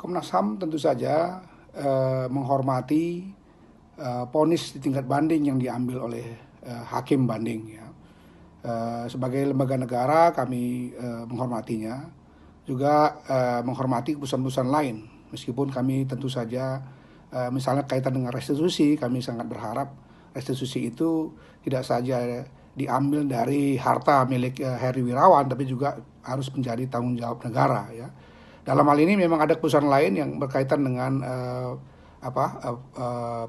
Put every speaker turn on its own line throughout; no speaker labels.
Komnas HAM tentu saja menghormati vonis di tingkat banding yang diambil oleh hakim banding ya. Sebagai lembaga negara kami menghormatinya, juga menghormati keputusan-keputusan lain. Meskipun kami tentu saja misalnya kaitan dengan restitusi, kami sangat berharap restitusi itu tidak saja diambil dari harta milik Heri Wirawan, tapi juga harus menjadi tanggung jawab negara ya. Dalam hal ini memang ada keputusan lain yang berkaitan dengan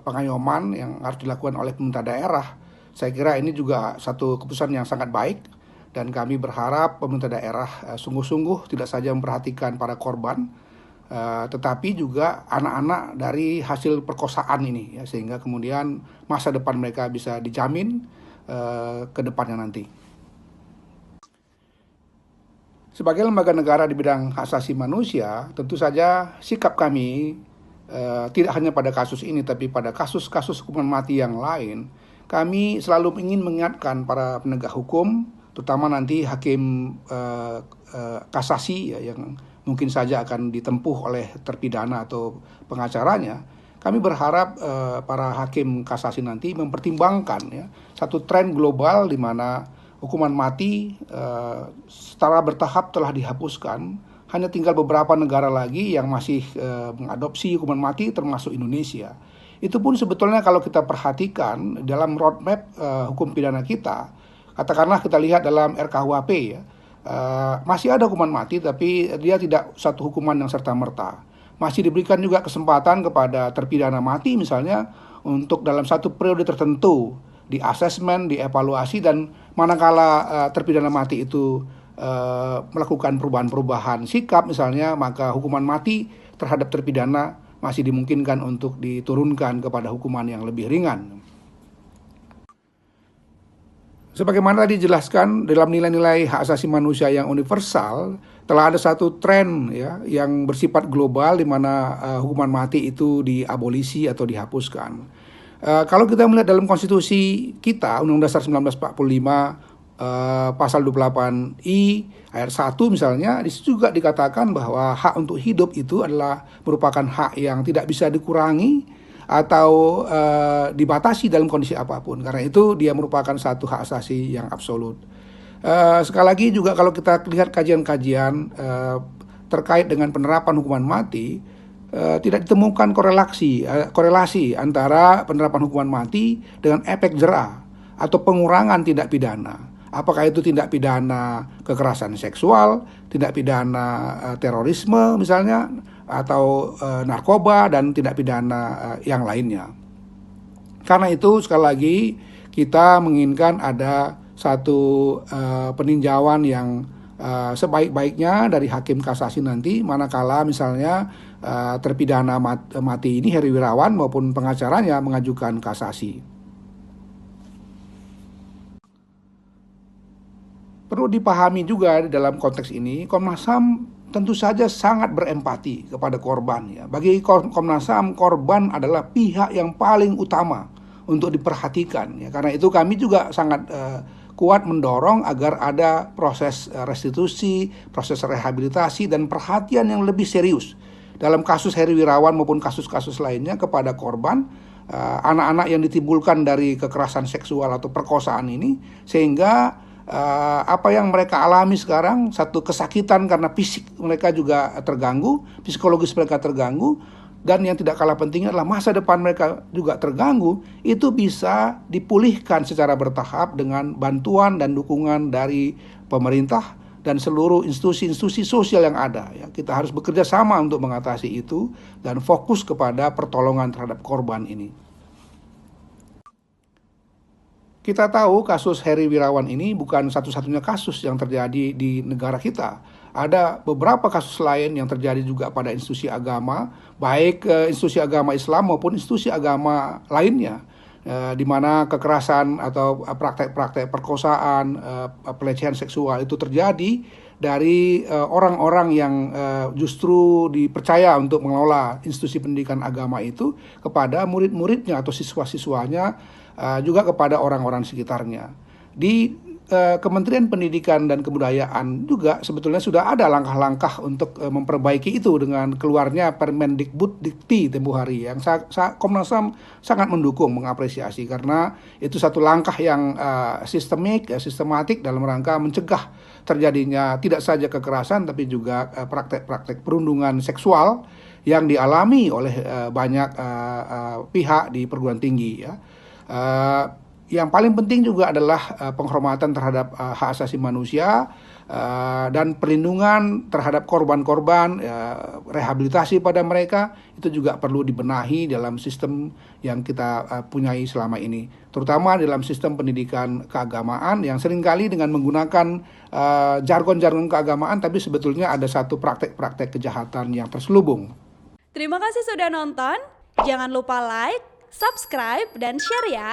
pengayoman yang harus dilakukan oleh pemerintah daerah. Saya kira ini juga satu keputusan yang sangat baik, dan kami berharap pemerintah daerah sungguh-sungguh tidak saja memperhatikan para korban, tetapi juga anak-anak dari hasil perkosaan ini ya, sehingga kemudian masa depan mereka bisa dijamin ke depannya nanti. Sebagai lembaga negara di bidang hak asasi manusia, tentu saja sikap kami tidak hanya pada kasus ini, tapi pada kasus-kasus hukuman mati yang lain, kami selalu ingin mengingatkan para penegak hukum, terutama nanti hakim kasasi ya, yang mungkin saja akan ditempuh oleh terpidana atau pengacaranya. Kami berharap para hakim kasasi nanti mempertimbangkan ya, satu tren global di mana hukuman mati secara bertahap telah dihapuskan. Hanya tinggal beberapa negara lagi yang masih mengadopsi hukuman mati, termasuk Indonesia. Itu pun sebetulnya kalau kita perhatikan dalam roadmap hukum pidana kita, katakanlah kita lihat dalam RKUHP ya, masih ada hukuman mati, tapi dia tidak satu hukuman yang serta-merta. Masih diberikan juga kesempatan kepada terpidana mati misalnya untuk dalam satu periode tertentu di asesmen, dievaluasi, dan manakala terpidana mati itu melakukan perubahan-perubahan sikap misalnya, maka hukuman mati terhadap terpidana masih dimungkinkan untuk diturunkan kepada hukuman yang lebih ringan. Sebagaimana tadi dijelaskan dalam nilai-nilai hak asasi manusia yang universal, telah ada satu tren ya yang bersifat global di mana hukuman mati itu diabolisi atau dihapuskan. Kalau kita melihat dalam konstitusi kita, Undang-Undang Dasar 1945 pasal 28I ayat 1 misalnya, di situ juga dikatakan bahwa hak untuk hidup itu adalah merupakan hak yang tidak bisa dikurangi atau dibatasi dalam kondisi apapun. Karena itu dia merupakan satu hak asasi yang absolut. Sekali lagi juga kalau kita lihat kajian-kajian terkait dengan penerapan hukuman mati, tidak ditemukan korelasi antara penerapan hukuman mati dengan efek jera atau pengurangan tindak pidana. Apakah itu tindak pidana kekerasan seksual, tindak pidana terorisme misalnya, atau narkoba, dan tindak pidana yang lainnya. Karena itu sekali lagi kita menginginkan ada satu peninjauan yang sebaik-baiknya dari hakim kasasi nanti, manakala misalnya terpidana mati ini Heri Wirawan maupun pengacaranya mengajukan kasasi. Perlu dipahami juga dalam konteks ini, Komnas HAM tentu saja sangat berempati kepada korban ya. Bagi Komnas HAM, korban adalah pihak yang paling utama untuk diperhatikan ya. Karena itu kami juga sangat kuat mendorong agar ada proses restitusi, proses rehabilitasi, dan perhatian yang lebih serius dalam kasus Heri Wirawan maupun kasus-kasus lainnya kepada korban, anak-anak yang ditimbulkan dari kekerasan seksual atau perkosaan ini, sehingga apa yang mereka alami sekarang, satu kesakitan karena fisik mereka juga terganggu, psikologis mereka terganggu, dan yang tidak kalah pentingnya adalah masa depan mereka juga terganggu, itu bisa dipulihkan secara bertahap dengan bantuan dan dukungan dari pemerintah dan seluruh institusi-institusi sosial yang ada ya. Kita harus bekerja sama untuk mengatasi itu dan fokus kepada pertolongan terhadap korban ini. Kita tahu kasus Heri Wirawan ini bukan satu-satunya kasus yang terjadi di negara kita. Ada beberapa kasus lain yang terjadi juga pada institusi agama, baik institusi agama Islam maupun institusi agama lainnya, di mana kekerasan atau praktek-praktek perkosaan, pelecehan seksual itu terjadi dari orang-orang yang justru dipercaya untuk mengelola institusi pendidikan agama itu kepada murid-muridnya atau siswa-siswanya, juga kepada orang-orang sekitarnya. Di Kementerian Pendidikan dan Kebudayaan juga sebetulnya sudah ada langkah-langkah untuk memperbaiki itu dengan keluarnya Permendikbud-Dikti tempo hari yang Komnas HAM sangat mendukung, mengapresiasi karena itu satu langkah yang sistematik dalam rangka mencegah terjadinya tidak saja kekerasan tapi juga praktek-praktek perundungan seksual yang dialami oleh banyak pihak di perguruan tinggi ya. Yang paling penting juga adalah penghormatan terhadap hak asasi manusia dan perlindungan terhadap korban-korban, rehabilitasi pada mereka itu juga perlu dibenahi dalam sistem yang kita punyai selama ini, terutama dalam sistem pendidikan keagamaan yang seringkali dengan menggunakan jargon-jargon keagamaan tapi sebetulnya ada satu praktek-praktek kejahatan yang terselubung.
Terima kasih sudah nonton. Jangan lupa like, subscribe, dan share ya.